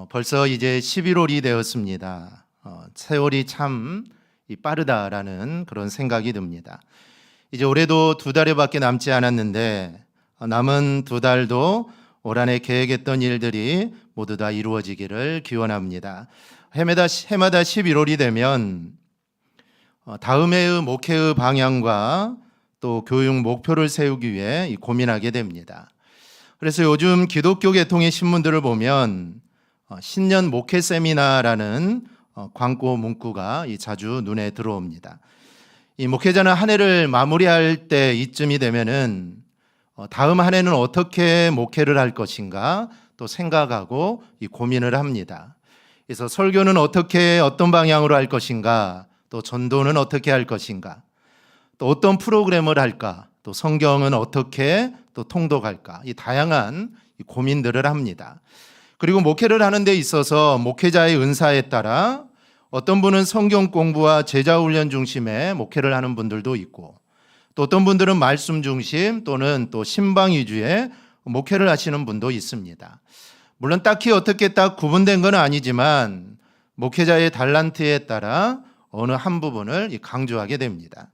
벌써 이제 11월이 되었습니다. 세월이 참 빠르다라는 그런 생각이 듭니다. 이제 올해도 2달여밖에 남지 않았는데 남은 2달도 올 한해 계획했던 일들이 모두 다 이루어지기를 기원합니다. 해마다 11월이 되면 다음 해의 목회의 방향과 또 교육 목표를 세우기 위해 고민하게 됩니다. 그래서 요즘 기독교 계통의 신문들을 보면 신년 목회 세미나라는 광고 문구가 자주 눈에 들어옵니다. 이 목회자는 한 해를 마무리할 때 이쯤이 되면은 다음 한 해는 어떻게 목회를 할 것인가 또 생각하고 고민을 합니다. 그래서 설교는 어떤 방향으로 할 것인가, 또 전도는 어떻게 할 것인가, 또 어떤 프로그램을 할까, 또 성경은 어떻게 또 통독할까, 이 다양한 고민들을 합니다. 그리고 목회를 하는 데 있어서 목회자의 은사에 따라 어떤 분은 성경 공부와 제자 훈련 중심의 목회를 하는 분들도 있고, 또 어떤 분들은 말씀 중심 또는 또 신방 위주의 목회를 하시는 분도 있습니다. 물론 딱히 어떻게 딱 구분된 건 아니지만 목회자의 달란트에 따라 어느 한 부분을 강조하게 됩니다.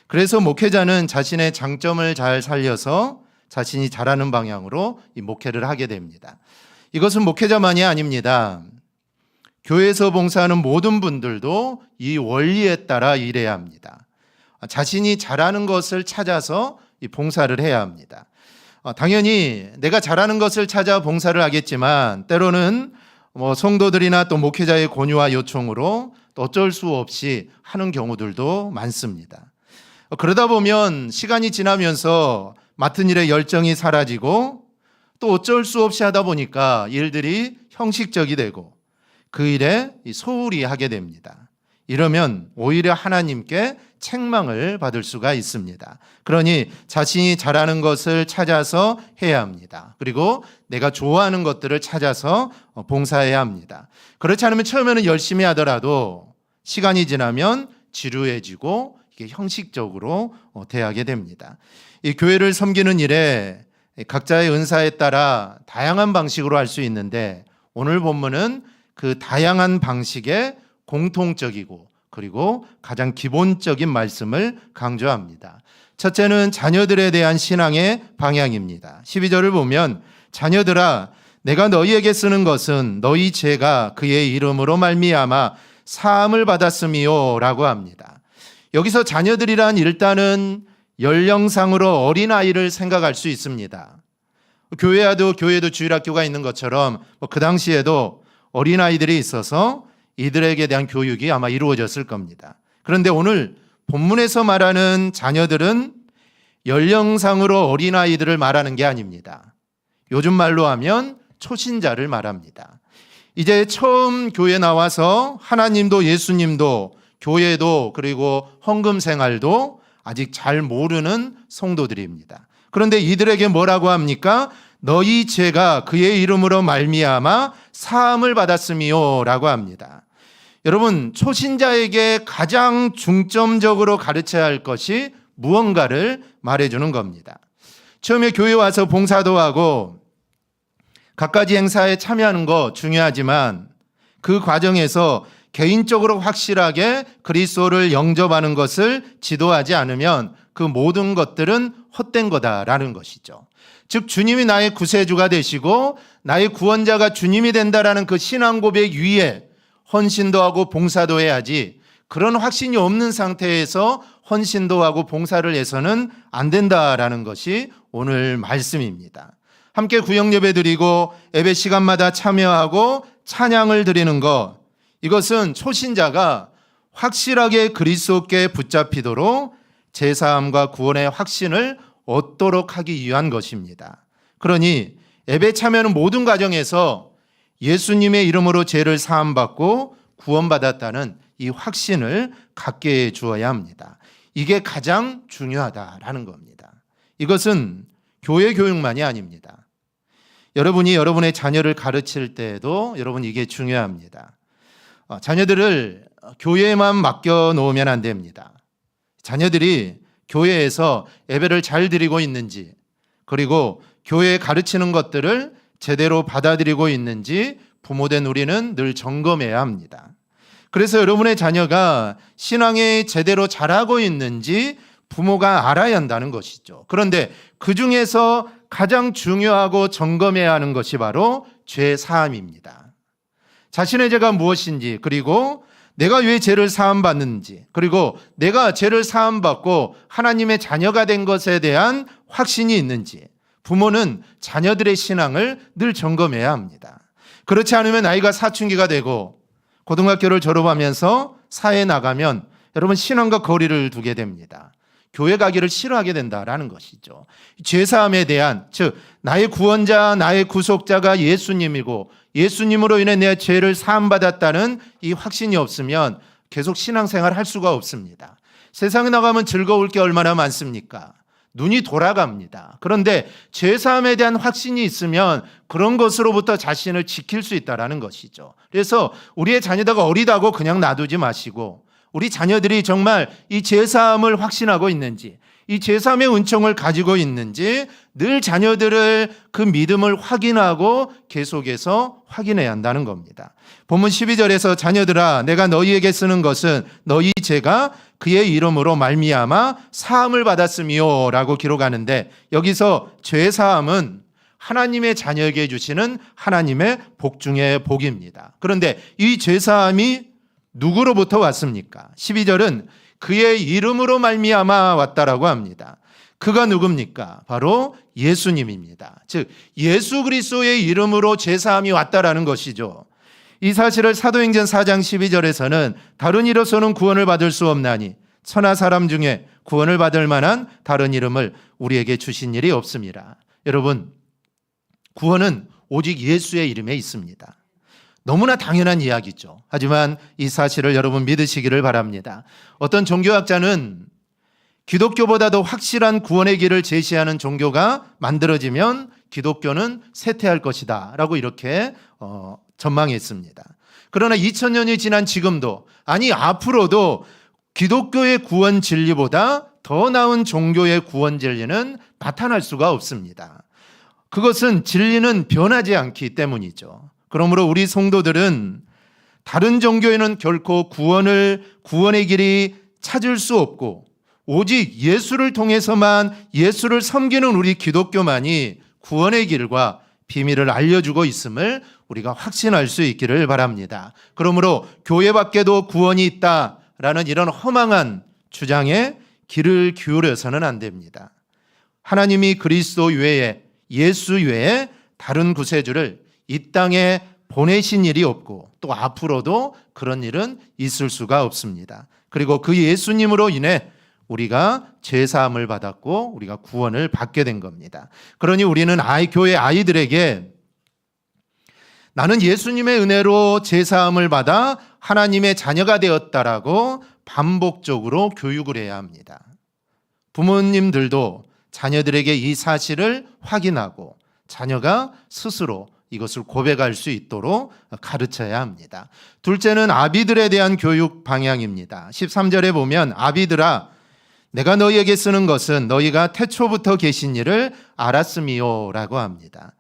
그래서 목회자는 자신의 장점을 잘 살려서 자신이 잘하는 방향으로 이 목회를 하게 됩니다. 이것은 목회자만이 아닙니다. 교회에서 봉사하는 모든 분들도 이 원리에 따라 일해야 합니다. 자신이 잘하는 것을 찾아서 이 봉사를 해야 합니다. 당연히 내가 잘하는 것을 찾아 봉사를 하겠지만 때로는 성도들이나 또 목회자의 권유와 요청으로 또 어쩔 수 없이 하는 경우들도 많습니다. 그러다 보면 시간이 지나면서 맡은 일에 열정이 사라지고 또 어쩔 수 없이 하다 보니까 일들이 형식적이 되고 그 일에 소홀히 하게 됩니다. 이러면 오히려 하나님께 책망을 받을 수가 있습니다. 그러니 자신이 잘하는 것을 찾아서 해야 합니다. 그리고 내가 좋아하는 것들을 찾아서 봉사해야 합니다. 그렇지 않으면 처음에는 열심히 하더라도 시간이 지나면 지루해지고 이게 형식적으로 대하게 됩니다. 이 교회를 섬기는 일에 각자의 은사에 따라 다양한 방식으로 할 수 있는데 오늘 본문은 그 다양한 방식의 공통적이고 그리고 가장 기본적인 말씀을 강조합니다. 첫째는 자녀들에 대한 신앙의 방향입니다. 12절을 보면 자녀들아 내가 너희에게 쓰는 것은 너희 죄가 그의 이름으로 말미암아 사함을 받았음이요 라고 합니다. 여기서 자녀들이란 일단은 연령상으로 어린아이를 생각할 수 있습니다. 교회도 주일학교가 있는 것처럼 그 당시에도 어린아이들이 있어서 이들에게 대한 교육이 아마 이루어졌을 겁니다. 그런데 오늘 본문에서 말하는 자녀들은 연령상으로 어린아이들을 말하는 게 아닙니다. 요즘 말로 하면 초신자를 말합니다. 이제 처음 교회 나와서 하나님도 예수님도 교회도 그리고 헌금 생활도 아직 잘 모르는 성도들입니다. 그런데 이들에게 뭐라고 합니까? 너희 죄가 그의 이름으로 말미암아 사함을 받았음이요 라고 합니다. 여러분, 초신자에게 가장 중점적으로 가르쳐야 할 것이 무언가를 말해주는 겁니다. 처음에 교회 와서 봉사도 하고 갖가지 행사에 참여하는 거 중요하지만 그 과정에서 개인적으로 확실하게 그리스도를 영접하는 것을 지도하지 않으면 그 모든 것들은 헛된 거다라는 것이죠. 즉 주님이 나의 구세주가 되시고 나의 구원자가 주님이 된다라는 그 신앙 고백 위에 헌신도 하고 봉사도 해야지 그런 확신이 없는 상태에서 헌신도 하고 봉사를 해서는 안 된다라는 것이 오늘 말씀입니다. 함께 구역 예배 드리고 예배 시간마다 참여하고 찬양을 드리는 것, 이것은 초신자가 확실하게 그리스도께 붙잡히도록 제사함과 구원의 확신을 얻도록 하기 위한 것입니다. 그러니 예배 참여는 모든 과정에서 예수님의 이름으로 죄를 사함받고 구원받았다는 이 확신을 갖게 해 주어야 합니다. 이게 가장 중요하다라는 겁니다. 이것은 교회 교육만이 아닙니다. 여러분이 여러분의 자녀를 가르칠 때에도 여러분 이게 중요합니다. 자녀들을 교회에만 맡겨 놓으면 안 됩니다. 자녀들이 교회에서 예배를 잘 드리고 있는지 그리고 교회에 가르치는 것들을 제대로 받아들이고 있는지 부모된 우리는 늘 점검해야 합니다. 그래서 여러분의 자녀가 신앙에 제대로 잘하고 있는지 부모가 알아야 한다는 것이죠. 그런데 그 중에서 가장 중요하고 점검해야 하는 것이 바로 죄 사함입니다. 자신의 죄가 무엇인지, 그리고 내가 왜 죄를 사함받는지, 그리고 내가 죄를 사함받고 하나님의 자녀가 된 것에 대한 확신이 있는지 부모는 자녀들의 신앙을 늘 점검해야 합니다. 그렇지 않으면 아이가 사춘기가 되고 고등학교를 졸업하면서 사회에 나가면 여러분 신앙과 거리를 두게 됩니다. 교회 가기를 싫어하게 된다라는 것이죠. 죄사함에 대한, 즉 나의 구원자, 나의 구속자가 예수님이고 예수님으로 인해 내 죄를 사함받았다는 이 확신이 없으면 계속 신앙생활 할 수가 없습니다. 세상에 나가면 즐거울 게 얼마나 많습니까? 눈이 돌아갑니다. 그런데 죄사함에 대한 확신이 있으면 그런 것으로부터 자신을 지킬 수 있다는 것이죠. 그래서 우리의 자녀가 어리다고 그냥 놔두지 마시고 우리 자녀들이 정말 이 죄사함을 확신하고 있는지, 이 죄사함의 은총을 가지고 있는지 늘 자녀들을 그 믿음을 확인하고 계속해서 확인해야 한다는 겁니다. 본문 12절에서 자녀들아 내가 너희에게 쓰는 것은 너희 죄가 그의 이름으로 말미암아 사함을 받았으며 라고 기록하는데, 여기서 죄사함은 하나님의 자녀에게 주시는 하나님의 복 중의 복입니다. 그런데 이 죄사함이 누구로부터 왔습니까? 12절은 그의 이름으로 말미암아 왔다라고 합니다. 그가 누굽니까? 바로 예수님입니다. 즉 예수 그리스도의 이름으로 죄사함이 왔다라는 것이죠. 이 사실을 사도행전 4장 12절에서는 다른 이로서는 구원을 받을 수 없나니 천하 사람 중에 구원을 받을 만한 다른 이름을 우리에게 주신 일이 없습니다. 여러분, 구원은 오직 예수의 이름에 있습니다. 너무나 당연한 이야기죠. 하지만 이 사실을 여러분 믿으시기를 바랍니다. 어떤 종교학자는 기독교보다도 확실한 구원의 길을 제시하는 종교가 만들어지면 기독교는 쇠퇴할 것이다 라고 이렇게 전망했습니다. 그러나 2000년이 지난 지금도, 아니 앞으로도 기독교의 구원 진리보다 더 나은 종교의 구원 진리는 나타날 수가 없습니다. 그것은 진리는 변하지 않기 때문이죠. 그러므로 우리 성도들은 다른 종교에는 결코 구원의 길이 찾을 수 없고 오직 예수를 통해서만, 예수를 섬기는 우리 기독교만이 구원의 길과 비밀을 알려주고 있음을 우리가 확신할 수 있기를 바랍니다. 그러므로 교회 밖에도 구원이 있다라는 이런 허망한 주장에 귀를 기울여서는 안 됩니다. 하나님이 그리스도 외에, 예수 외에 다른 구세주를 이 땅에 보내신 일이 없고 또 앞으로도 그런 일은 있을 수가 없습니다. 그리고 그 예수님으로 인해 우리가 죄사함을 받았고 우리가 구원을 받게 된 겁니다. 그러니 우리는 교회 아이들에게 나는 예수님의 은혜로 죄사함을 받아 하나님의 자녀가 되었다라고 반복적으로 교육을 해야 합니다. 부모님들도 자녀들에게 이 사실을 확인하고 자녀가 스스로 이것을 고백할 수 있도록 가르쳐야 합니다. 둘째는 아비들에 대한 교육 방향입니다. 13절에 보면 아비들아 내가 너희에게 쓰는 것은 너희가 태초부터 계신 일을 알았음이요 라고 합니다.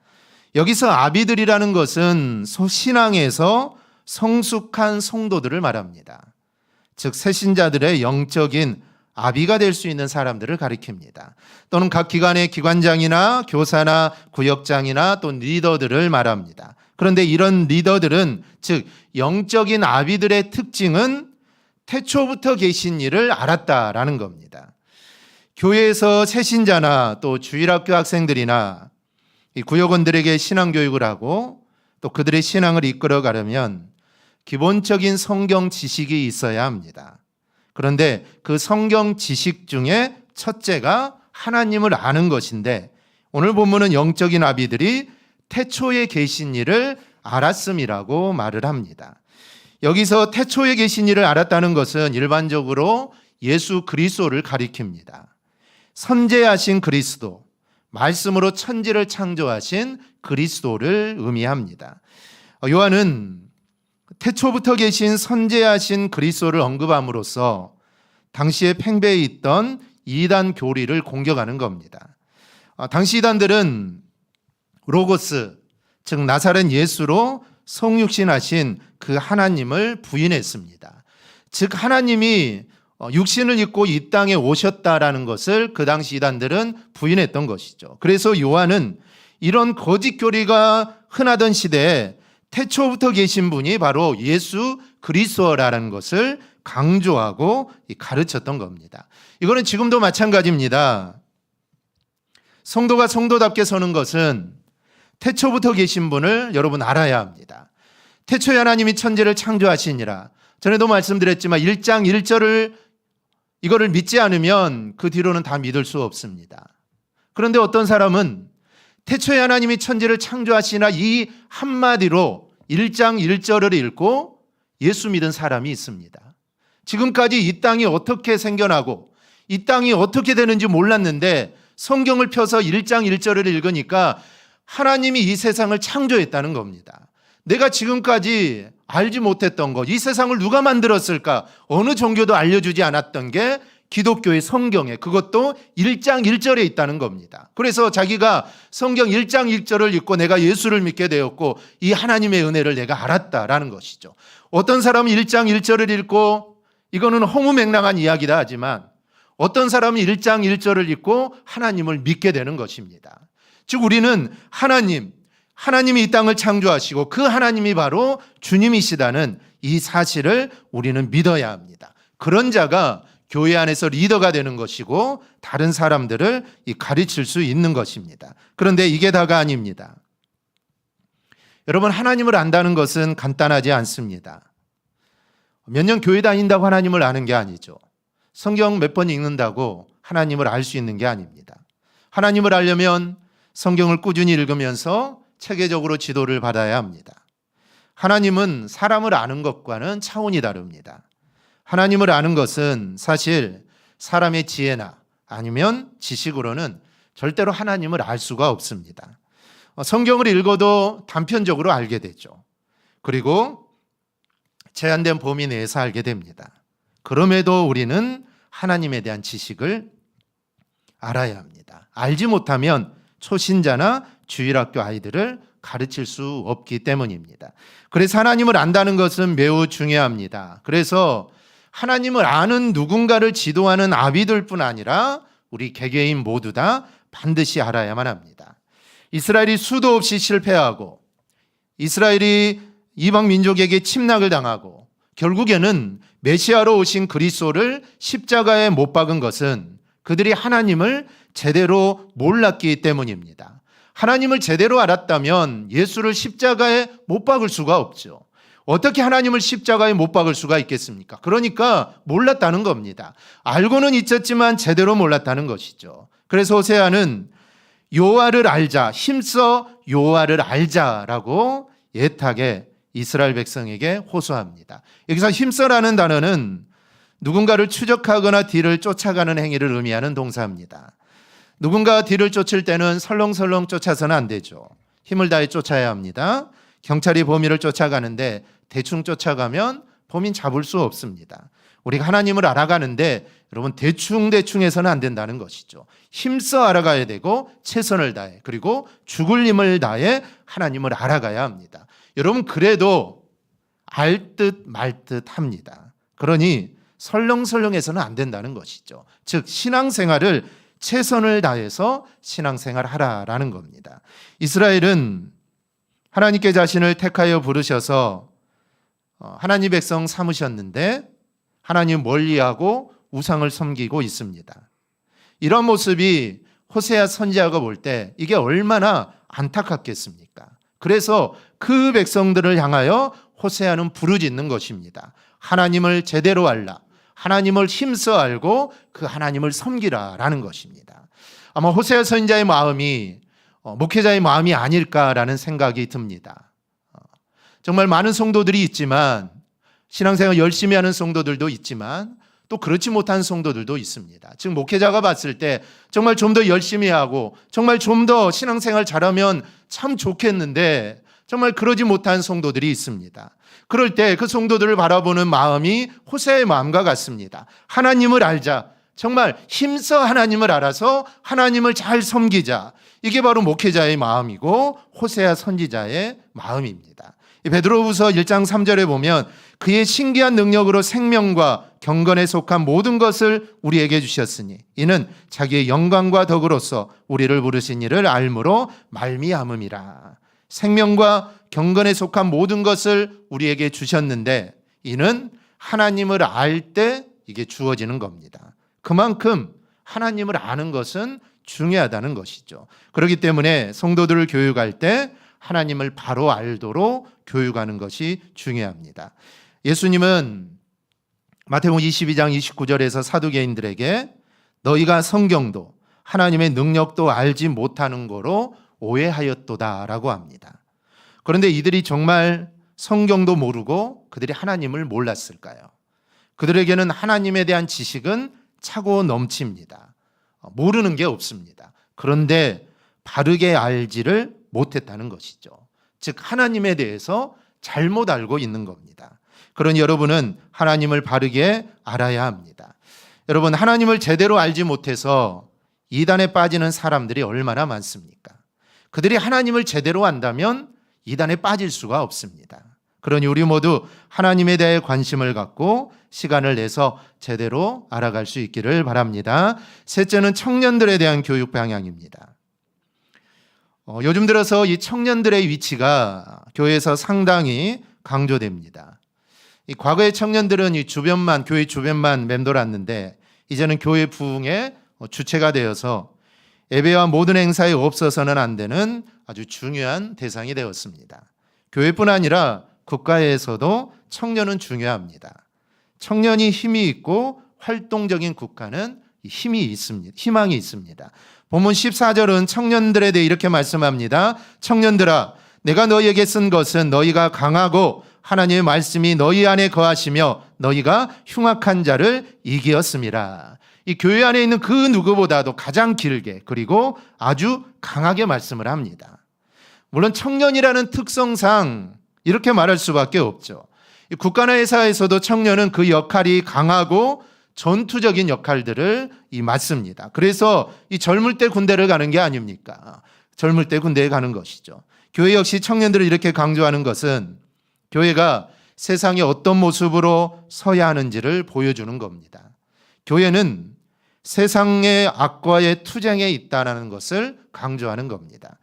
여기서 아비들이라는 것은 신앙에서 성숙한 성도들을 말합니다. 즉 새신자들의 영적인 아비가 될 수 있는 사람들을 가리킵니다. 또는 각 기관의 기관장이나 교사나 구역장이나 또 리더들을 말합니다. 그런데 이런 리더들은, 즉 영적인 아비들의 특징은 태초부터 계신 일을 알았다라는 겁니다. 교회에서 새신자나 또 주일학교 학생들이나 이 구역원들에게 신앙교육을 하고 또 그들의 신앙을 이끌어가려면 기본적인 성경 지식이 있어야 합니다. 그런데 그 성경 지식 중에 첫째가 하나님을 아는 것인데, 오늘 본문은 영적인 아비들이 태초에 계신 일을 알았음이라고 말을 합니다. 여기서 태초에 계신 일을 알았다는 것은 일반적으로 예수 그리스도를 가리킵니다. 선재하신 그리스도, 말씀으로 천지를 창조하신 그리스도를 의미합니다. 요한은 태초부터 계신 선재하신 그리스도를 언급함으로써 당시에 팽배해 있던 이단 교리를 공격하는 겁니다. 당시 이단들은 로고스, 즉 나사렛 예수로 성육신하신 그 하나님을 부인했습니다. 즉 하나님이 육신을 입고 이 땅에 오셨다라는 것을 그 당시 이단들은 부인했던 것이죠. 그래서 요한은 이런 거짓 교리가 흔하던 시대에 태초부터 계신 분이 바로 예수 그리스도라는 것을 강조하고 가르쳤던 겁니다. 이거는 지금도 마찬가지입니다. 성도가 성도답게 서는 것은 태초부터 계신 분을 여러분 알아야 합니다. 태초에 하나님이 천지를 창조하시니라. 전에도 말씀드렸지만 1장 1절을 이거를 믿지 않으면 그 뒤로는 다 믿을 수 없습니다. 그런데 어떤 사람은 태초에 하나님이 천지를 창조하시나 이 한마디로 1장 1절을 읽고 예수 믿은 사람이 있습니다. 지금까지 이 땅이 어떻게 생겨나고 이 땅이 어떻게 되는지 몰랐는데 성경을 펴서 1장 1절을 읽으니까 하나님이 이 세상을 창조했다는 겁니다. 내가 지금까지 알지 못했던 것, 이 세상을 누가 만들었을까? 어느 종교도 알려주지 않았던 게 기독교의 성경에, 그것도 1장 1절에 있다는 겁니다. 그래서 자기가 성경 1장 1절을 읽고 내가 예수를 믿게 되었고 이 하나님의 은혜를 내가 알았다라는 것이죠. 어떤 사람은 1장 1절을 읽고 이거는 허무맹랑한 이야기다 하지만 어떤 사람은 1장 1절을 읽고 하나님을 믿게 되는 것입니다. 즉 우리는 하나님이 이 땅을 창조하시고 그 하나님이 바로 주님이시다는 이 사실을 우리는 믿어야 합니다. 그런 자가 교회 안에서 리더가 되는 것이고 다른 사람들을 가르칠 수 있는 것입니다. 그런데 이게 다가 아닙니다. 여러분, 하나님을 안다는 것은 간단하지 않습니다. 몇 년 교회 다닌다고 하나님을 아는 게 아니죠. 성경 몇 번 읽는다고 하나님을 알 수 있는 게 아닙니다. 하나님을 알려면 성경을 꾸준히 읽으면서 체계적으로 지도를 받아야 합니다. 하나님은 사람을 아는 것과는 차원이 다릅니다. 하나님을 아는 것은 사실 사람의 지혜나 아니면 지식으로는 절대로 하나님을 알 수가 없습니다. 성경을 읽어도 단편적으로 알게 되죠. 그리고 제한된 범위 내에서 알게 됩니다. 그럼에도 우리는 하나님에 대한 지식을 알아야 합니다. 알지 못하면 초신자나 주일학교 아이들을 가르칠 수 없기 때문입니다. 그래서 하나님을 안다는 것은 매우 중요합니다. 그래서 하나님을 아는 누군가를 지도하는 아비들뿐 아니라 우리 개개인 모두 다 반드시 알아야만 합니다. 이스라엘이 수도 없이 실패하고 이스라엘이 이방 민족에게 침략을 당하고 결국에는 메시아로 오신 그리스도를 십자가에 못 박은 것은 그들이 하나님을 제대로 몰랐기 때문입니다. 하나님을 제대로 알았다면 예수를 십자가에 못 박을 수가 없죠. 어떻게 하나님을 십자가에 못 박을 수가 있겠습니까? 그러니까 몰랐다는 겁니다. 알고는 있었지만 제대로 몰랐다는 것이죠. 그래서 호세아는 여호와를 알자, 힘써 여호와를 알자라고 애타게 이스라엘 백성에게 호소합니다. 여기서 힘써라는 단어는 누군가를 추적하거나 뒤를 쫓아가는 행위를 의미하는 동사입니다. 누군가 뒤를 쫓을 때는 설렁설렁 쫓아서는 안 되죠. 힘을 다해 쫓아야 합니다. 경찰이 범인을 쫓아가는데 대충 쫓아가면 범인 잡을 수 없습니다. 우리가 하나님을 알아가는데 여러분 대충 해서는 안 된다는 것이죠. 힘써 알아가야 되고 최선을 다해 그리고 죽을 힘을 다해 하나님을 알아가야 합니다. 여러분 그래도 알 듯 말 듯 합니다. 그러니 설렁설렁해서는 안 된다는 것이죠. 즉 신앙생활을 최선을 다해서 신앙생활 하라라는 겁니다. 이스라엘은 하나님께 자신을 택하여 부르셔서 하나님 백성 삼으셨는데 하나님 멀리하고 우상을 섬기고 있습니다. 이런 모습이 호세아 선지자가 볼 때 이게 얼마나 안타깝겠습니까? 그래서 그 백성들을 향하여 호세아는 부르짖는 것입니다. 하나님을 제대로 알라. 하나님을 힘써 알고 그 하나님을 섬기라라는 것입니다. 아마 호세아 선지자의 마음이 목회자의 마음이 아닐까라는 생각이 듭니다. 정말 많은 성도들이 있지만 신앙생활 열심히 하는 성도들도 있지만 또 그렇지 못한 성도들도 있습니다. 즉 목회자가 봤을 때 정말 좀 더 열심히 하고 정말 좀 더 신앙생활 잘하면 참 좋겠는데 정말 그러지 못한 성도들이 있습니다. 그럴 때 그 성도들을 바라보는 마음이 호세아의 마음과 같습니다. 하나님을 알자. 정말 힘써 하나님을 알아서 하나님을 잘 섬기자. 이게 바로 목회자의 마음이고 호세아 선지자의 마음입니다. 베드로후서 1장 3절에 보면 그의 신기한 능력으로 생명과 경건에 속한 모든 것을 우리에게 주셨으니 이는 자기의 영광과 덕으로서 우리를 부르신 이를 알므로 말미암음이라. 생명과 경건에 속한 모든 것을 우리에게 주셨는데 이는 하나님을 알 때 이게 주어지는 겁니다. 그만큼 하나님을 아는 것은 중요하다는 것이죠. 그렇기 때문에 성도들을 교육할 때 하나님을 바로 알도록 교육하는 것이 중요합니다. 예수님은 마태복음 22장 29절에서 사두개인들에게 너희가 성경도 하나님의 능력도 알지 못하는 거로 오해하였도다라고 합니다. 그런데 이들이 정말 성경도 모르고 그들이 하나님을 몰랐을까요? 그들에게는 하나님에 대한 지식은 차고 넘칩니다. 모르는 게 없습니다. 그런데 바르게 알지를 못했다는 것이죠. 즉 하나님에 대해서 잘못 알고 있는 겁니다. 그러니 여러분은 하나님을 바르게 알아야 합니다. 여러분, 하나님을 제대로 알지 못해서 이단에 빠지는 사람들이 얼마나 많습니까? 그들이 하나님을 제대로 안다면 이단에 빠질 수가 없습니다. 그러니 우리 모두 하나님에 대해 관심을 갖고 시간을 내서 제대로 알아갈 수 있기를 바랍니다. 셋째는 청년들에 대한 교육 방향입니다. 요즘 들어서 이 청년들의 위치가 교회에서 상당히 강조됩니다. 이 과거의 청년들은 이 주변만, 교회 주변만 맴돌았는데 이제는 교회 부흥의 주체가 되어서 예배와 모든 행사에 없어서는 안 되는 아주 중요한 대상이 되었습니다. 교회뿐 아니라 국가에서도 청년은 중요합니다. 청년이 힘이 있고 활동적인 국가는 힘이 있습니다. 희망이 있습니다. 본문 14절은 청년들에 대해 이렇게 말씀합니다. 청년들아, 내가 너희에게 쓴 것은 너희가 강하고 하나님의 말씀이 너희 안에 거하시며 너희가 흉악한 자를 이기었음이라. 이 교회 안에 있는 그 누구보다도 가장 길게 그리고 아주 강하게 말씀을 합니다. 물론 청년이라는 특성상 이렇게 말할 수밖에 없죠. 국가나 회사에서도 청년은 그 역할이 강하고 전투적인 역할들을 맡습니다. 그래서 이 젊을 때 군대를 가는 게 아닙니까? 젊을 때 군대에 가는 것이죠. 교회 역시 청년들을 이렇게 강조하는 것은 교회가 세상에 어떤 모습으로 서야 하는지를 보여주는 겁니다. 교회는 세상의 악과의 투쟁에 있다는 것을 강조하는 겁니다.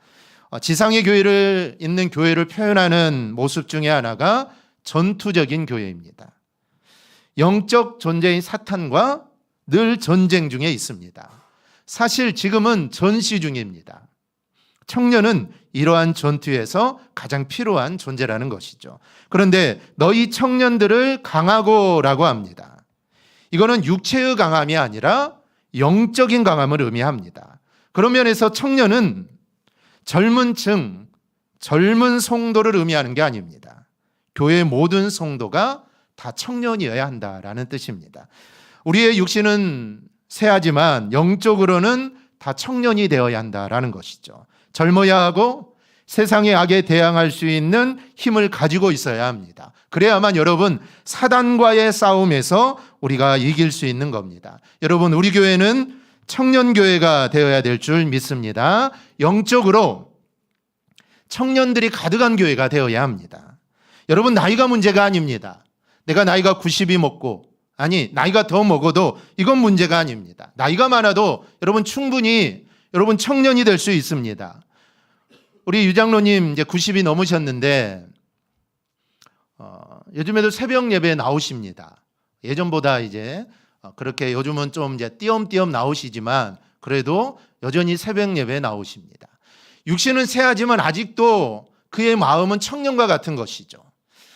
지상의 교회를 있는 교회를 표현하는 모습 중에 하나가 전투적인 교회입니다. 영적 존재인 사탄과 늘 전쟁 중에 있습니다. 사실 지금은 전시 중입니다. 청년은 이러한 전투에서 가장 필요한 존재라는 것이죠. 그런데 너희 청년들을 강하고라고 합니다. 이거는 육체의 강함이 아니라 영적인 강함을 의미합니다. 그런 면에서 청년은 젊은 층, 젊은 성도를 의미하는 게 아닙니다. 교회의 모든 성도가 다 청년이어야 한다라는 뜻입니다. 우리의 육신은 쇠하지만 영적으로는 다 청년이 되어야 한다라는 것이죠. 젊어야 하고 세상의 악에 대항할 수 있는 힘을 가지고 있어야 합니다. 그래야만 여러분 사단과의 싸움에서 우리가 이길 수 있는 겁니다. 여러분, 우리 교회는 청년교회가 되어야 될 줄 믿습니다. 영적으로 청년들이 가득한 교회가 되어야 합니다. 여러분, 나이가 문제가 아닙니다. 내가 나이가 90이 먹고 나이가 더 먹어도 이건 문제가 아닙니다. 나이가 많아도 여러분 충분히 여러분 청년이 될 수 있습니다. 우리 유장로님 이제 90이 넘으셨는데 요즘에도 새벽 예배에 나오십니다. 예전보다 이제 그렇게 요즘은 좀 이제 띄엄띄엄 나오시지만 그래도 여전히 새벽 예배에 나오십니다. 육신은 쇠하지만 아직도 그의 마음은 청년과 같은 것이죠.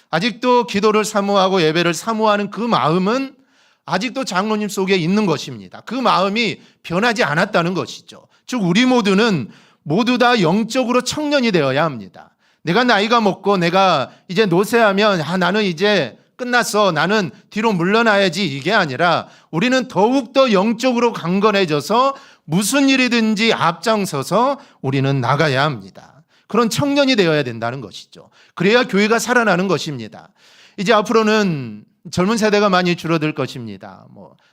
아직도 기도를 사모하고 예배를 사모하는 그 마음은 아직도 장로님 속에 있는 것입니다. 그 마음이 변하지 않았다는 것이죠. 즉 우리 모두는 모두 다 영적으로 청년이 되어야 합니다. 내가 나이가 먹고 내가 이제 노쇠하면 나는 이제 끝났어, 나는 뒤로 물러나야지, 이게 아니라 우리는 더욱더 영적으로 강건해져서 무슨 일이든지 앞장서서 우리는 나가야 합니다. 그런 청년이 되어야 된다는 것이죠. 그래야 교회가 살아나는 것입니다. 이제 앞으로는 젊은 세대가 많이 줄어들 것입니다.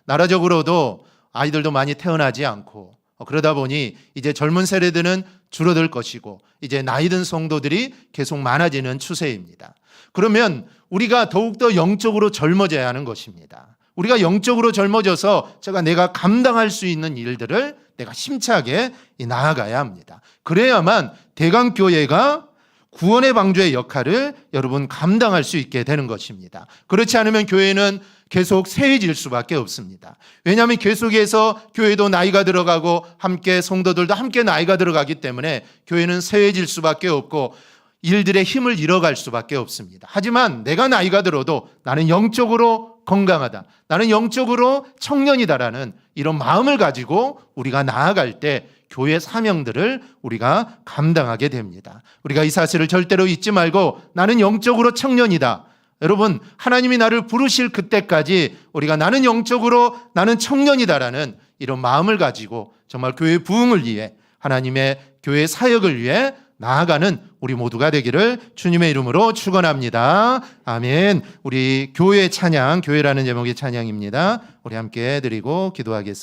나라적으로도 아이들도 많이 태어나지 않고 그러다 보니 이제 젊은 세대들은 줄어들 것이고 이제 나이 든 성도들이 계속 많아지는 추세입니다. 그러면 우리가 더욱더 영적으로 젊어져야 하는 것입니다. 우리가 영적으로 젊어져서 내가 감당할 수 있는 일들을 내가 심차게 나아가야 합니다. 그래야만 대강교회가 구원의 방주의 역할을 여러분 감당할 수 있게 되는 것입니다. 그렇지 않으면 교회는 계속 쇠해질 수밖에 없습니다. 왜냐하면 계속해서 교회도 나이가 들어가고 함께 성도들도 함께 나이가 들어가기 때문에 교회는 쇠해질 수밖에 없고 일들의 힘을 잃어갈 수밖에 없습니다. 하지만 내가 나이가 들어도 나는 영적으로 건강하다, 나는 영적으로 청년이다라는 이런 마음을 가지고 우리가 나아갈 때 교회 사명들을 우리가 감당하게 됩니다. 우리가 이 사실을 절대로 잊지 말고 나는 영적으로 청년이다. 여러분, 하나님이 나를 부르실 그때까지 우리가 나는 영적으로 나는 청년이다라는 이런 마음을 가지고 정말 교회 부흥을 위해 하나님의 교회 사역을 위해 나아가는 우리 모두가 되기를 주님의 이름으로 축원합니다. 아멘. 우리 교회 찬양, 교회라는 제목의 찬양입니다. 우리 함께 드리고 기도하겠습니다.